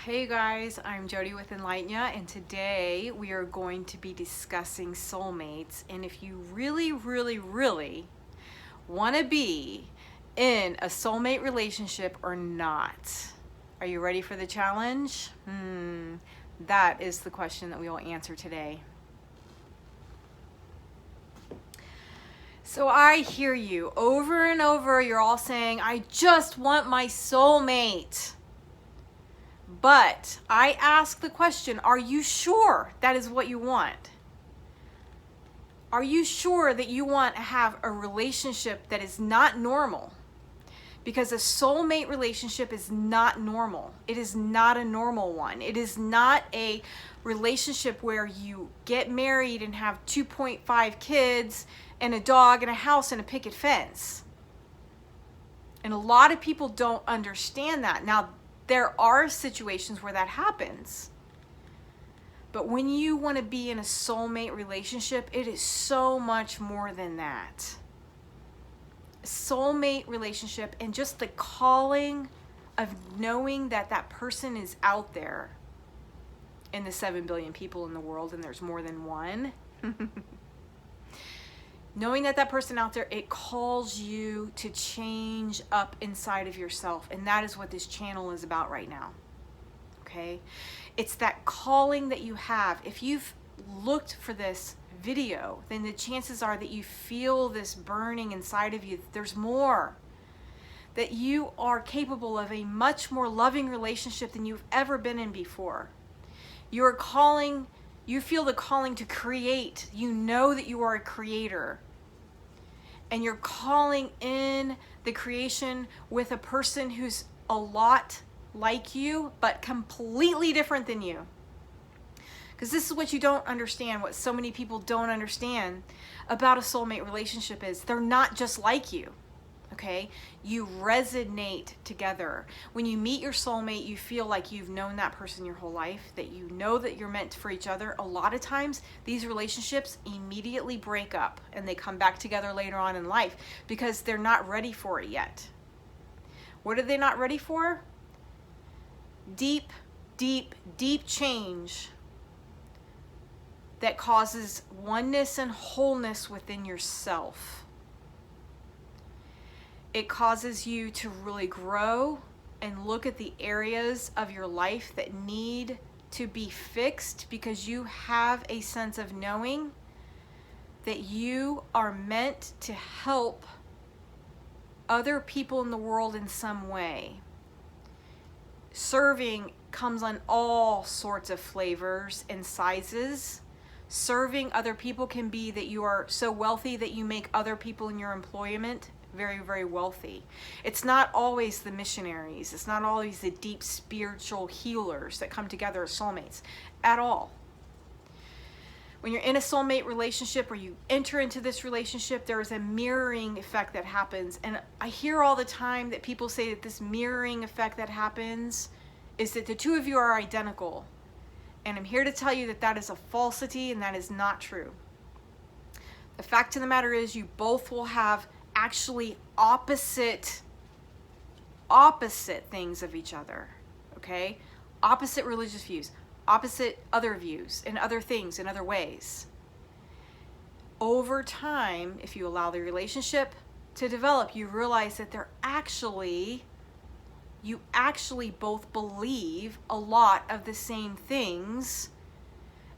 Hey guys, I'm Jody with Enlighten Ya, and today we are going to be discussing soulmates. And if you really want to be in a soulmate relationship or not, are you ready for the challenge? That is the question that we will answer today. So I hear you over and over, you're all saying, I just want my soulmate. But I ask the question, are you sure that is what you want? Are you sure that you want to have a relationship that is not normal? Because a soulmate relationship is not normal. It is not a normal one. It is not a relationship where you get married and have 2.5 kids and a dog and a house and a picket fence. And a lot of people don't understand that. Now, there are situations where that happens. But when you want to be in a soulmate relationship, it is so much more than that. A soulmate relationship and just the calling of knowing that that person is out there in the 7 billion people in the world, and there's more than one. Knowing that that person out there, it calls you to change up inside of yourself. And that is what this channel is about right now. Okay? It's that calling that you have. If you've looked for this video, then the chances are that you feel this burning inside of you. There's more. That you are capable of a much more loving relationship than you've ever been in before. You're calling. You feel the calling to create. You know that you are a creator. And you're calling in the creation with a person who's a lot like you, but completely different than you. Because this is what you don't understand, what so many people don't understand about a soulmate relationship is they're not just like you. Okay, you resonate together. When you meet your soulmate, you feel like you've known that person your whole life, that you know that you're meant for each other. A lot of times, these relationships immediately break up and they come back together later on in life because they're not ready for it yet. What are they not ready for? Deep change that causes oneness and wholeness within yourself. It causes you to really grow and look at the areas of your life that need to be fixed because you have a sense of knowing that you are meant to help other people in the world in some way. Serving comes on all sorts of flavors and sizes. Serving other people can be that you are so wealthy that you make other people in your employment very wealthy. It's not always the missionaries. It's not always the deep spiritual healers that come together as soulmates at all. When you're in a soulmate relationship or you enter into this relationship, there is a mirroring effect that happens. And I hear all the time that people say that this mirroring effect that happens is that the two of you are identical. And I'm here to tell you that that is a falsity and that is not true. The fact of the matter is you both will have actually opposite things of each other, okay? Opposite religious views, opposite other views and other things in other ways. Over time, if you allow the relationship to develop, you realize that you actually both believe a lot of the same things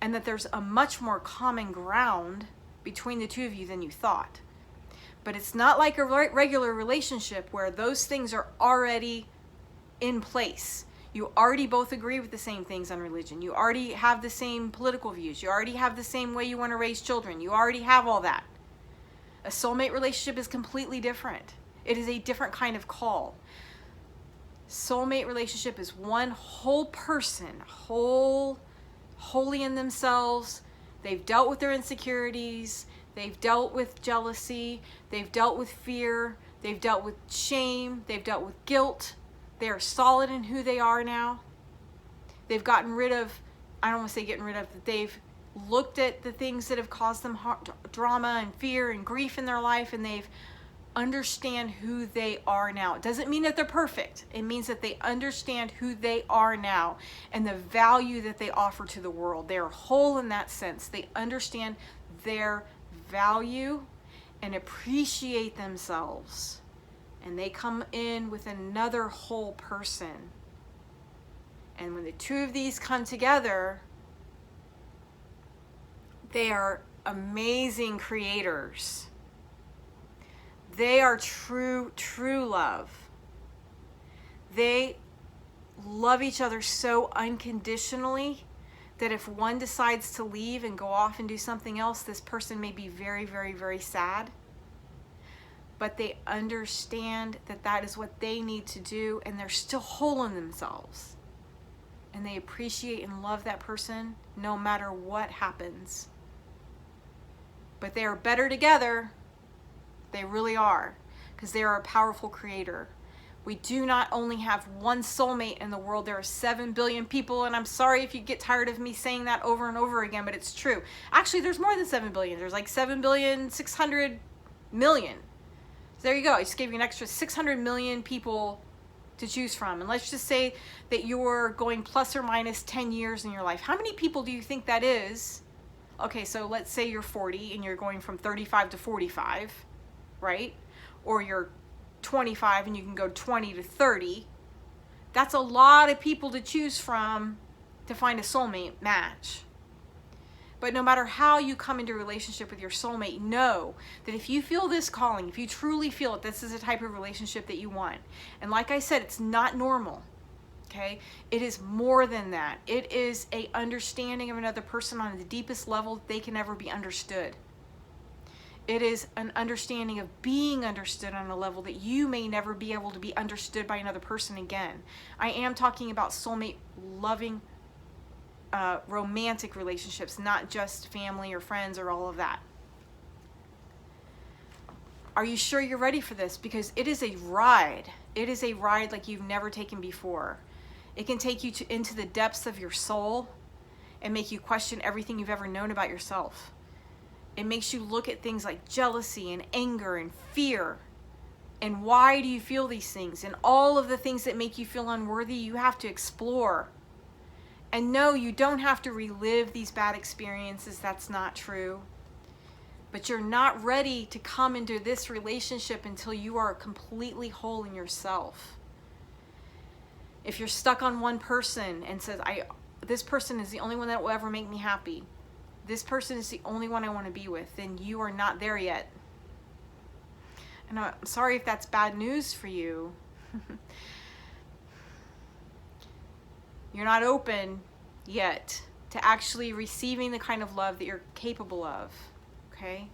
and that there's a much more common ground between the two of you than you thought. But it's not like a regular relationship where those things are already in place. You already both agree with the same things on religion. You already have the same political views. You already have the same way you want to raise children. You already have all that. A soulmate relationship is completely different. It is a different kind of call. Soulmate relationship is one whole person, holy in themselves. They've dealt with their insecurities. They've dealt with jealousy. They've dealt with fear. They've dealt with shame. They've dealt with guilt. They are solid in who they are now. They've gotten rid of, I don't want to say getting rid of, but they've looked at the things that have caused them drama and fear and grief in their life, and they've understand who they are now. It doesn't mean that they're perfect. It means that they understand who they are now and the value that they offer to the world. They are whole in that sense. They understand their value and appreciate themselves. And they come in with another whole person. And when the two of these come together, they are amazing creators. They are true love. They love each other so unconditionally that if one decides to leave and go off and do something else, this person may be very, very, very sad. But they understand that that is what they need to do, and they're still whole in themselves. And they appreciate and love that person no matter what happens. But they are better together. They really are, because they are a powerful creator. We do not only have one soulmate in the world. There are 7 billion people, and I'm sorry if you get tired of me saying that over and over again, but it's true. Actually, there's more than 7 billion. There's like 7,600,000,000. So there you go. I just gave you an extra 600 million people to choose from. And let's just say that you're going plus or minus 10 years in your life. How many people do you think that is? Okay, so let's say you're 40 and you're going from 35 to 45, right? Or you're 25 and you can go 20 to 30. That's a lot of people to choose from to find a soulmate match. But no matter how you come into a relationship with your soulmate, know that if you feel this calling, if you truly feel it, this is the type of relationship that you want. And like I said, it's not normal, okay? It is more than that. It is an understanding of another person on the deepest level that they can ever be understood. It is an understanding of being understood on a level that you may never be able to be understood by another person again. I am talking about soulmate loving romantic relationships, not just family or friends or all of that. Are you sure you're ready for this? Because it is a ride. It is a ride like you've never taken before. It can take you into the depths of your soul and make you question everything you've ever known about yourself. It makes you look at things like jealousy and anger and fear. And why do you feel these things? And all of the things that make you feel unworthy, you have to explore. And no, you don't have to relive these bad experiences. That's not true. But you're not ready to come into this relationship until you are completely whole in yourself. If you're stuck on one person and says, this person is the only one that will ever make me happy, this person is the only one I want to be with, then you are not there yet. And I'm sorry if that's bad news for you. You're not open yet to actually receiving the kind of love that you're capable of, okay?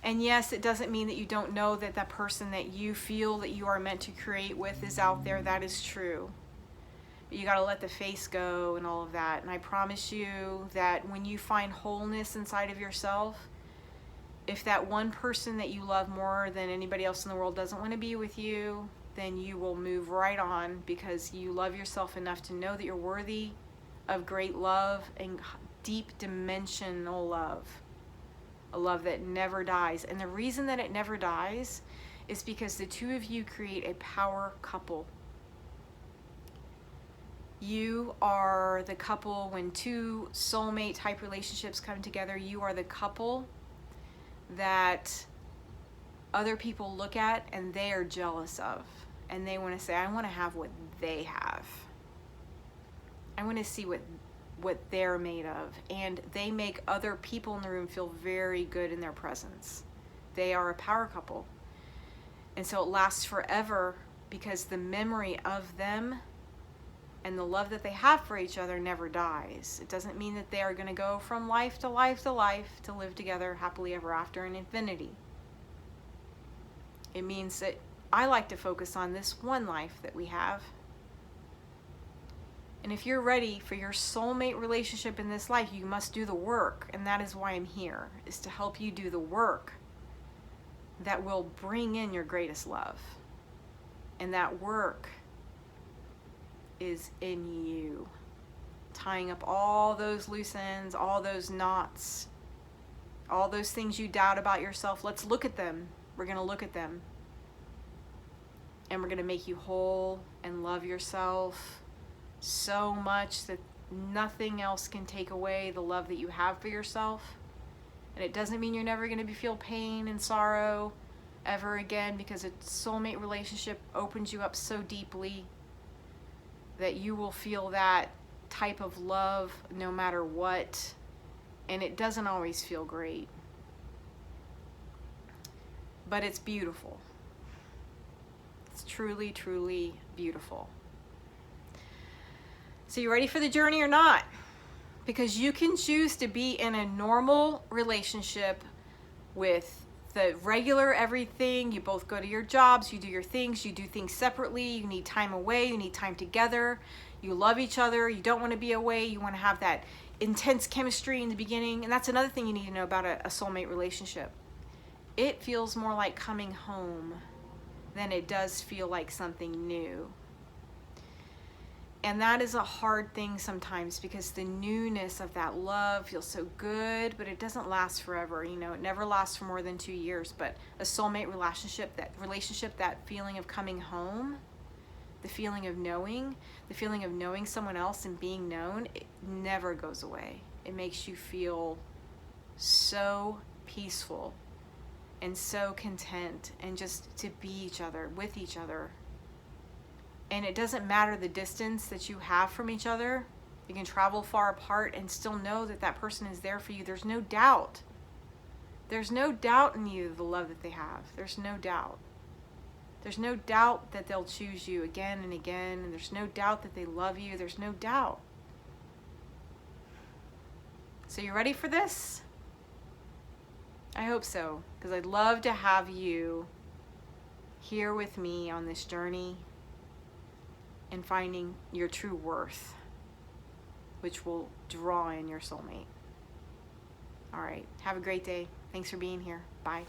And yes, it doesn't mean that you don't know that that person that you feel that you are meant to create with is out there. That is true. But you got to let the face go and all of that. And I promise you that when you find wholeness inside of yourself, if that one person that you love more than anybody else in the world doesn't want to be with you, then you will move right on, because you love yourself enough to know that you're worthy of great love and deep dimensional love. A love that never dies. And the reason that it never dies is because the two of you create a power couple. You are the couple when two soulmate type relationships come together. You are the couple that other people look at and they are jealous of, and they want to say, I want to have what they have. I want to see what they're made of. And they make other people in the room feel very good in their presence. They are a power couple. And so it lasts forever because the memory of them and the love that they have for each other never dies. It doesn't mean that they are going to go from life to life to life to live together happily ever after in infinity. It means that I like to focus on this one life that we have. And if you're ready for your soulmate relationship in this life, you must do the work. And that is why I'm here, is to help you do the work that will bring in your greatest love. And that work is in you. Tying up all those loose ends, all those knots, all those things you doubt about yourself. Let's look at them. We're going to look at them. And we're going to make you whole and love yourself so much that nothing else can take away the love that you have for yourself. And it doesn't mean you're never going to feel pain and sorrow ever again, because a soulmate relationship opens you up so deeply that you will feel that type of love no matter what. And it doesn't always feel great, but it's beautiful. It's truly, truly beautiful. So you ready for the journey or not? Because you can choose to be in a normal relationship with the regular everything. You both go to your jobs, you do your things, you do things separately, you need time away, you need time together, you love each other, you don't want to be away, you want to have that intense chemistry in the beginning. And that's another thing you need to know about a soulmate relationship. It feels more like coming home than it does feel like something new. And that is a hard thing sometimes, because the newness of that love feels so good, but it doesn't last forever. You know, it never lasts for more than 2 years. But a soulmate relationship, that feeling of coming home, the feeling of knowing someone else and being known, it never goes away. It makes you feel so peaceful and so content, and just to be each other, with each other. And it doesn't matter the distance that you have from each other. You can travel far apart and still know that that person is there for you. There's no doubt. There's no doubt in you, the love that they have. There's no doubt. There's no doubt that they'll choose you again and again. And there's no doubt that they love you. There's no doubt. So you ready for this? I hope so, because I'd love to have you here with me on this journey and finding your true worth, which will draw in your soulmate. All right, have a great day. Thanks for being here. Bye.